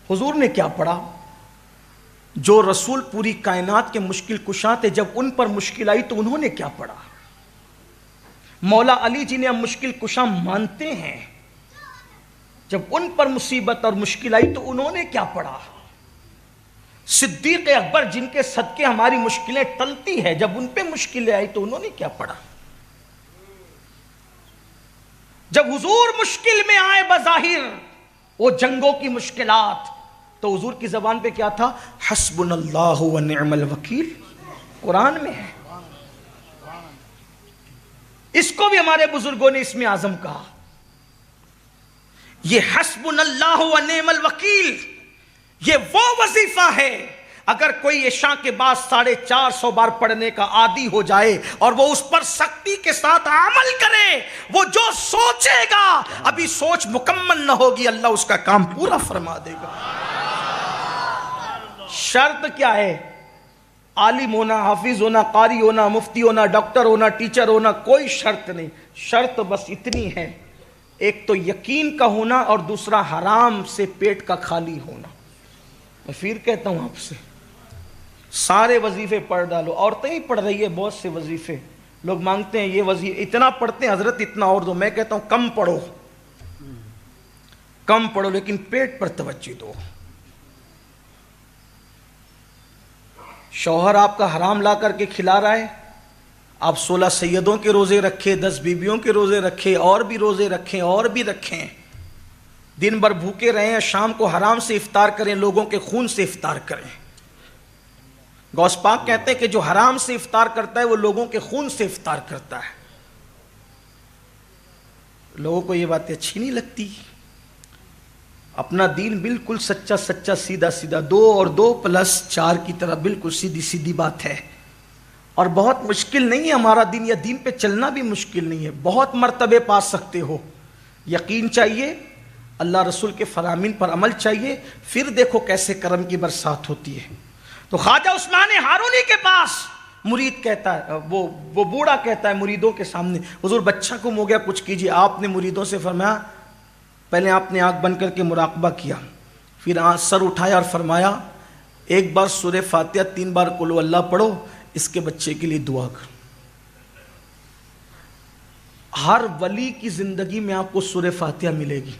حضور نے کیا پڑھا؟ جو رسول پوری کائنات کے مشکل کشا تھے، جب ان پر مشکل آئی تو انہوں نے کیا پڑھا؟ مولا علی جنہیں ہم مشکل کشا مانتے ہیں، جب ان پر مصیبت اور مشکل آئی تو انہوں نے کیا پڑھا؟ صدیق اکبر جن کے صدقے ہماری مشکلیں ٹلتی ہے، جب ان پہ مشکلیں آئی تو انہوں نے کیا پڑھا؟ جب حضور مشکل میں آئے بظاہر وہ جنگوں کی مشکلات، تو حضور کی زبان پہ کیا تھا؟ حسبنا اللہ و نعم الوکیل، قرآن میں ہے۔ اس کو بھی ہمارے بزرگوں نے اسم اعظم کہا۔ یہ حسبنا اللہ و نعم الوکیل، یہ وہ وظیفہ ہے اگر کوئی عشاء کے بعد 450 بار پڑھنے کا عادی ہو جائے اور وہ اس پر سختی کے ساتھ عمل کرے، وہ جو سوچے گا ابھی سوچ مکمل نہ ہوگی، اللہ اس کا کام پورا فرما دے گا۔ شرط کیا ہے؟ عالم ہونا، حافظ ہونا، قاری ہونا، مفتی ہونا، ڈاکٹر ہونا، ٹیچر ہونا، کوئی شرط نہیں۔ شرط بس اتنی ہے، ایک تو یقین کا ہونا اور دوسرا حرام سے پیٹ کا خالی ہونا۔ میں پھر کہتا ہوں آپ سے، سارے وظیفے پڑھ ڈالو۔ عورتیں ہی پڑھ رہی ہے بہت سے وظیفے، لوگ مانگتے ہیں یہ وظیفے اتنا پڑھتے ہیں حضرت اتنا اور دو۔ میں کہتا ہوں کم پڑھو، کم پڑھو لیکن پیٹ پر توجہ دو۔ شوہر آپ کا حرام لا کر کے کھلا رہا ہے، آپ 16 سیدوں کے روزے رکھے، 10 بیویوں کے روزے رکھے، اور بھی روزے رکھیں اور بھی رکھیں، دن بھر بھوکے رہیں، شام کو حرام سے افطار کریں، لوگوں کے خون سے افطار کریں۔ غوث پاک کہتے ہیں کہ جو حرام سے افطار کرتا ہے وہ لوگوں کے خون سے افطار کرتا ہے۔ لوگوں کو یہ باتیں اچھی نہیں لگتی۔ اپنا دین بالکل سچا سچا سیدھا سیدھا، 2 اور 2 + 4 کی طرح بالکل سیدھی سیدھی بات ہے، اور بہت مشکل نہیں ہے ہمارا دین، یا دین پہ چلنا بھی مشکل نہیں ہے، بہت مرتبے پا سکتے ہو۔ یقین چاہیے، اللہ رسول کے فرامین پر عمل چاہیے، پھر دیکھو کیسے کرم کی برسات ہوتی ہے۔ تو خواجہ عثمان ہارونی کے پاس مرید کہتا ہے، وہ بوڑھا کہتا ہے مریدوں کے سامنے، حضور بچہ گم ہو گیا کچھ کیجیے۔ آپ نے مریدوں سے فرمایا، پہلے آپ نے آنکھ بند کر کے مراقبہ کیا، پھر سر اٹھایا اور فرمایا ایک بار سورہ فاتحہ 3 بار قل هو اللہ پڑھو، اس کے بچے کے لیے دعا کرو۔ ہر ولی کی زندگی میں آپ کو سورہ فاتحہ ملے گی۔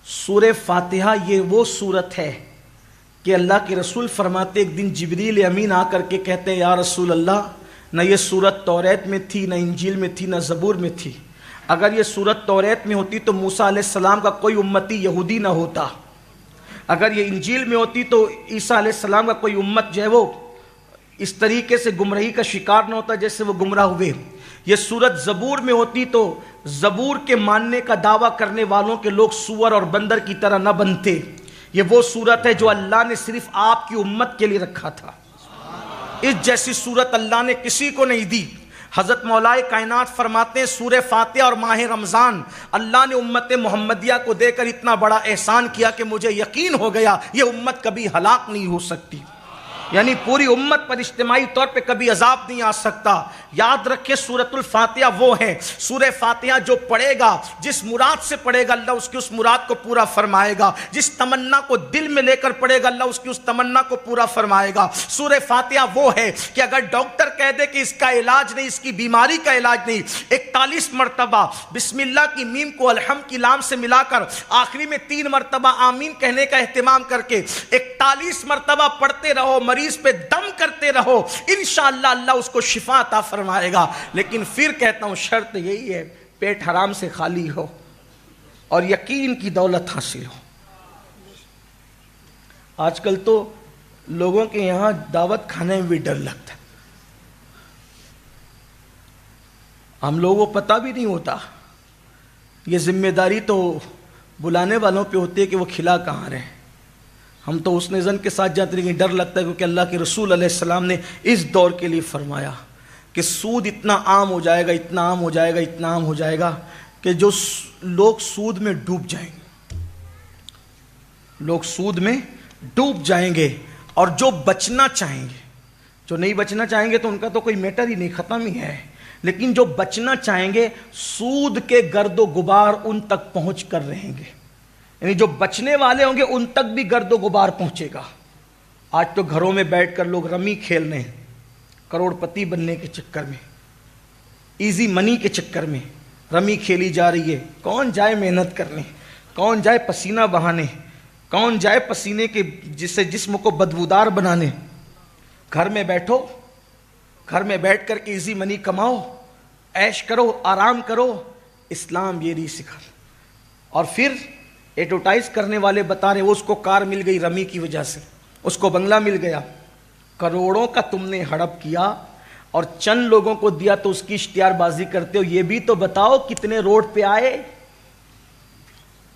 سورہ فاتحہ یہ وہ سورت ہے کہ اللہ کے رسول فرماتے، ایک دن جبریل امین آ کر کے کہتے ہیں یا رسول اللہ، نہ یہ سورت توریت میں تھی، نہ انجیل میں تھی، نہ زبور میں تھی۔ اگر یہ سورت توریت میں ہوتی تو موسیٰ علیہ السلام کا کوئی امتی یہودی نہ ہوتا، اگر یہ انجیل میں ہوتی تو عیسیٰ علیہ السلام کا کوئی امت جو ہے وہ اس طریقے سے گمراہی کا شکار نہ ہوتا جیسے وہ گمراہ ہوئے۔ یہ سورت زبور میں ہوتی تو زبور کے ماننے کا دعویٰ کرنے والوں کے لوگ سور اور بندر کی طرح نہ بنتے۔ یہ وہ سورت ہے جو اللہ نے صرف آپ کی امت کے لیے رکھا تھا، اس جیسی سورت اللہ نے کسی کو نہیں دی۔ حضرت مولائے کائنات فرماتے ہیں سورہ فاتحہ اور ماہ رمضان اللہ نے امت محمدیہ کو دے کر اتنا بڑا احسان کیا کہ مجھے یقین ہو گیا یہ امت کبھی ہلاک نہیں ہو سکتی، یعنی پوری امت پر اجتماعی طور پہ کبھی عذاب نہیں آ سکتا۔ یاد رکھے سورۃ الفاتحہ وہ ہے، سورہ فاتحہ جو پڑھے گا، جس مراد سے پڑھے گا اللہ اس کی اس مراد کو پورا فرمائے گا، جس تمنا کو دل میں لے کر پڑھے گا اللہ اس کی اس تمنا کو پورا فرمائے گا۔ سورہ فاتحہ وہ ہے کہ اگر ڈاکٹر کہہ دے کہ اس کا علاج نہیں، اس کی بیماری کا علاج نہیں، 41 مرتبہ بسم اللہ کی میم کو الحمد کی لام سے ملا کر آخری میں 3 مرتبہ آمین کہنے کا اہتمام کر کے 41 مرتبہ پڑھتے رہو، مریض پہ دم کرتے رہو، انشاءاللہ اللہ اس کو شفا عطا فرمائے گا۔ لیکن پھر کہتا ہوں شرط یہی ہے پیٹ حرام سے خالی ہو اور یقین کی دولت حاصل ہو۔ آج کل تو لوگوں کے یہاں دعوت کھانے میں بھی ڈر لگتا ہے، ہم لوگوں کو پتہ بھی نہیں ہوتا، یہ ذمہ داری تو بلانے والوں پہ ہوتی ہے کہ وہ کھلا کہاں رہے۔ ہم تو اس نظر کے ساتھ جاتے ہیں کہ ڈر لگتا ہے، کیونکہ اللہ کے رسول علیہ السلام نے اس دور کے لیے فرمایا کہ سود اتنا عام ہو جائے گا، اتنا عام ہو جائے گا، اتنا عام ہو جائے گا کہ جو لوگ سود میں ڈوب جائیں گے، لوگ سود میں ڈوب جائیں گے، اور جو بچنا چاہیں گے، جو نہیں بچنا چاہیں گے تو ان کا تو کوئی میٹر ہی نہیں، ختم ہی ہے، لیکن جو بچنا چاہیں گے سود کے گرد و غبار ان تک پہنچ کر رہیں گے۔ یعنی جو بچنے والے ہوں گے ان تک بھی گرد و غبار پہنچے گا۔ آج تو گھروں میں بیٹھ کر لوگ رمی کھیل رہے ہیں، کروڑ پتی بننے کے چکر میں، ایزی منی کے چکر میں رمی کھیلی جا رہی ہے۔ کون جائے محنت کرنے، کون جائے پسینہ بہانے، کون جائے پسینے کے جسے جسم کو بدبودار بنانے۔ گھر میں بیٹھو، گھر میں بیٹھ کر کے ایزی منی کماؤ، عیش کرو، آرام کرو۔ اسلام یہ نہیں سکھا۔ اور پھر ایڈورٹائز کرنے والے بتا رہے وہ اس کو کار مل گئی رمی کی وجہ سے، اس کو بنگلہ مل گیا۔ کروڑوں کا تم نے ہڑپ کیا اور چند لوگوں کو دیا تو اس کی اشتہار بازی کرتے ہو۔ یہ بھی تو بتاؤ کتنے روڈ پہ آئے،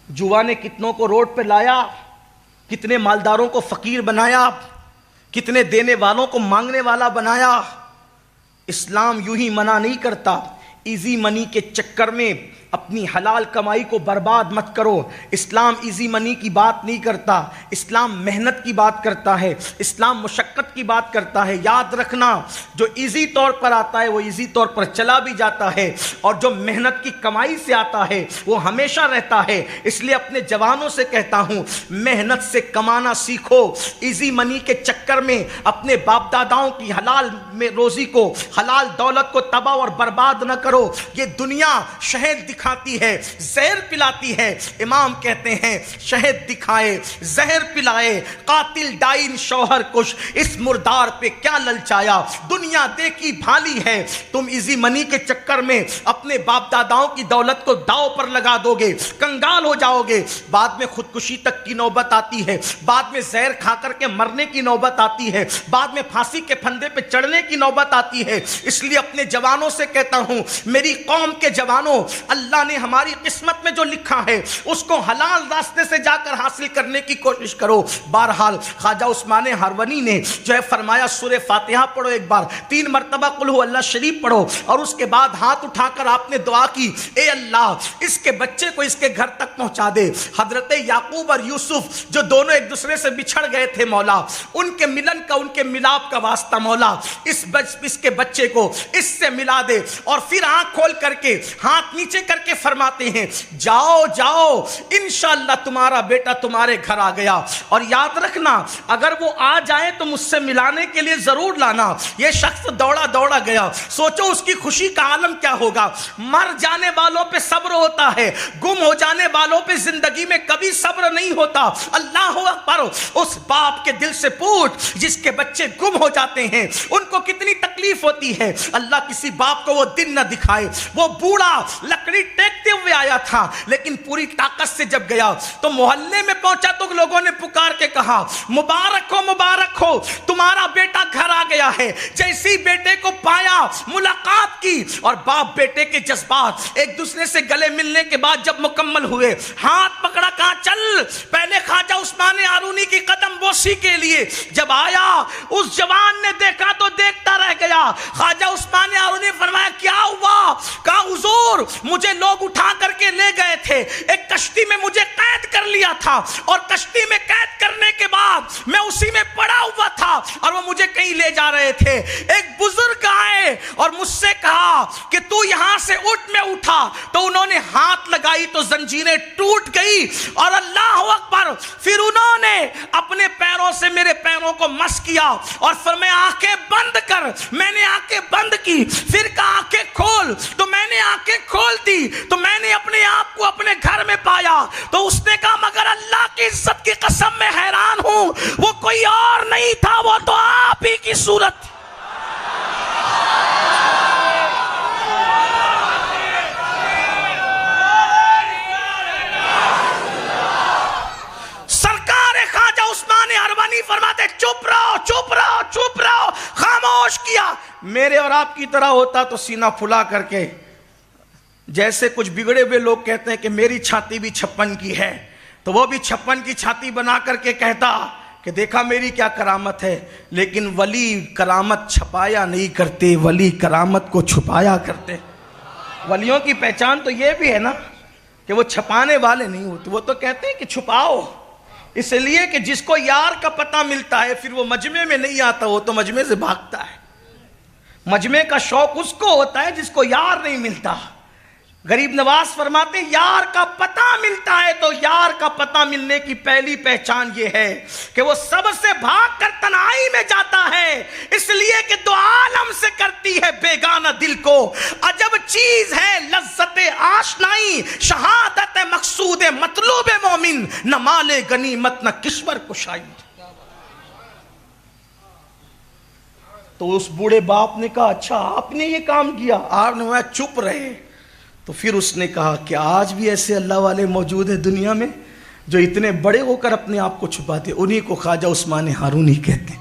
جوا نے کتنوں کو روڈ پہ لایا، کتنے مالداروں کو فقیر بنایا، کتنے دینے والوں کو مانگنے والا بنایا۔ اسلام یوں ہی منع نہیں کرتا۔ ایزی منی کے چکر میں اپنی حلال کمائی کو برباد مت کرو۔ اسلام ایزی منی کی بات نہیں کرتا، اسلام محنت کی بات کرتا ہے، اسلام مشقت کی بات کرتا ہے۔ یاد رکھنا، جو ایزی طور پر آتا ہے وہ ایزی طور پر چلا بھی جاتا ہے، اور جو محنت کی کمائی سے آتا ہے وہ ہمیشہ رہتا ہے۔ اس لیے اپنے جوانوں سے کہتا ہوں، محنت سے کمانا سیکھو۔ ایزی منی کے چکر میں اپنے باپ داداؤں کی حلال میں روزی کو، حلال دولت کو تباہ اور برباد نہ کرو۔ یہ دنیا شہد دکھاتی ہے، زہر پلاتی ہے۔ امام کہتے ہیں شہد دکھائے، زہر پلائے، قاتل ڈائن شوہر کش، اس مردار پہ کیا للچایا۔ دنیا دیکھی بھالی ہے، تم ایزی منی کے چکر میں اپنے باپ داداؤں کی دولت کو داؤ پر لگا دو گے، کنگال ہو جاؤ گے۔ بعد میں خودکشی تک کی نوبت آتی ہے، بعد میں زہر کھا کر کے مرنے کی نوبت آتی ہے، بعد میں پھانسی کے پھندے پہ چڑھنے کی نوبت آتی ہے۔ اس لیے اپنے جوانوں سے کہتا ہوں، میری قوم کے جوانوں، اللہ نے ہماری قسمت میں جو لکھا ہے اس کو حلال راستے سے جا کر حاصل کرنے کی کوشش کرو۔ بہرحال خواجہ عثمان ہرونی نے جو ہے فرمایا سورہ فاتحہ پڑھو، ایک بار 3 مرتبہ قل ہو اللہ شریف پڑھو، اور اس کے بعد ہاتھ اٹھا کر آپ نے دعا کی، اے اللہ اس کے بچے کو اس کے گھر تک پہنچا دے۔ حضرت یعقوب اور یوسف جو دونوں ایک دوسرے سے بچھڑ گئے تھے مولا، ان کے ملن کا، ان کے ملاپ کا واسطہ مولا اس کے بچے کو اس سے ملا دے۔ اور پھر آنکھ کھول کر کے ہاتھ نیچے کر کے فرماتے ہیں، جاؤ جاؤ انشاءاللہ تمہارا بیٹا تمہارے گھر آ گیا۔ اور یاد رکھنا، اگر وہ آ جائیں تو مجھ سے ملانے کے لیے ضرور لانا۔ یہ شخص دوڑا دوڑا گیا، سوچو اس کی خوشی کا عالم کیا ہوگا۔ مر جانے والوں پہ صبر ہوتا ہے، گم ہو جانے والوں پہ زندگی میں کبھی صبر نہیں ہوتا۔ اللہ اکبر، اس باپ کے دل سے پوچھ جس کے بچے گم ہو جاتے ہیں، ان کو کتنی تکلیف ہوتی ہے۔ اللہ کسی باپ کو وہ دن نہ دکھائے۔ وہ بوڑھا لکڑی ٹیکتے ہوئے آیا تھا، لیکن پوری طاقت سے جب گیا تو محلے میں پہنچا تو لوگوں نے پکار کے کہا، مبارک ہو تمہارا بیٹا گھر آ گیا ہے۔ جیسی بیٹے کو پایا، ملاقات کی، اور باپ بیٹے کے جذبات ایک دوسرے سے گلے ملنے کے بعد جب مکمل ہوئے، ہاتھ پکڑا، کہا چل۔ پہلے خواجہ عثمان ہارونی کی قدم بوسی کے لیے جب آیا، اس جوان نے دیکھا تو دیکھتا رہ گیا۔ خواجہ عثمان ہارونی فرمایا کیا ہوا؟ کہا حضور مجھے لوگ اٹھا کر کے لے گئے تھے، ایک کشتی میں مجھے قید کر لیا تھا، اور کشتی میں قید کرنے کے بعد میں اسی میں پڑا ہوا تھا اور وہ مجھے کہیں لے جا رہے تھے۔ ایک بزرگ آئے اور مجھ سے کہا کہ تو یہاں سے اٹھ۔ میں اٹھا تو انہوں نے ہاتھ لگائی تو زنجیریں ٹوٹ گئی، اور اللہ اکبر، پھر انہوں نے اپنے پیروں سے میرے پیروں کو مس کیا اور فرمایا آنکھیں بند کر۔ میں نے آنکھیں بند کی، پھر کہا آنکھیں کھول، تو میں نے آنکھیں کھول دی تو میں نے اپنے آپ کو اپنے گھر میں پایا۔ تو اس نے کہا مگر اللہ کی عزت کی قسم میں حیران ہوں، وہ کوئی اور نہیں تھا، وہ تو آپ ہی کی صورت۔ سرکار خواجہ عثمان ہرونی فرماتے چپ رہو چپ رہو چپ رہو، خاموش کیا۔ میرے اور آپ کی طرح ہوتا تو سینہ پھلا کر کے، جیسے کچھ بگڑے ہوئے لوگ کہتے ہیں کہ میری چھاتی بھی 56 کی ہے، تو وہ بھی 56 کی چھاتی بنا کر کے کہتا کہ دیکھا میری کیا کرامت ہے۔ لیکن ولی کرامت چھپایا نہیں کرتے، ولی کرامت کو چھپایا کرتے۔ ولیوں کی پہچان تو یہ بھی ہے نا کہ وہ چھپانے والے نہیں ہوتے، وہ تو کہتے ہیں کہ چھپاؤ، اس لیے کہ جس کو یار کا پتہ ملتا ہے پھر وہ مجمع میں نہیں آتا، وہ تو مجمع سے بھاگتا ہے۔ مجمع کا شوق اس کو ہوتا ہے جس کو یار نہیں ملتا۔ غریب نواز فرماتے یار کا پتہ ملتا ہے تو یار کا پتہ ملنے کی پہلی پہچان یہ ہے کہ وہ سب سے بھاگ کر تنہائی میں جاتا ہے، اس لیے کہ دو عالم سے کرتی ہے بیگانہ دل کو۔ عجب چیز ہے لذت آشنائی، شہادت مقصود مطلوب مومن، نہ مال غنیمت نہ کشور کشائی۔ تو اس بوڑھے باپ نے کہا اچھا آپ نے یہ کام کیا؟ آپ نے چپ رہے۔ تو پھر اس نے کہا کہ آج بھی ایسے اللہ والے موجود ہیں دنیا میں جو اتنے بڑے ہو کر اپنے آپ کو چھپاتے، انہی کو خواجہ عثمان ہارونی کہتے ہیں۔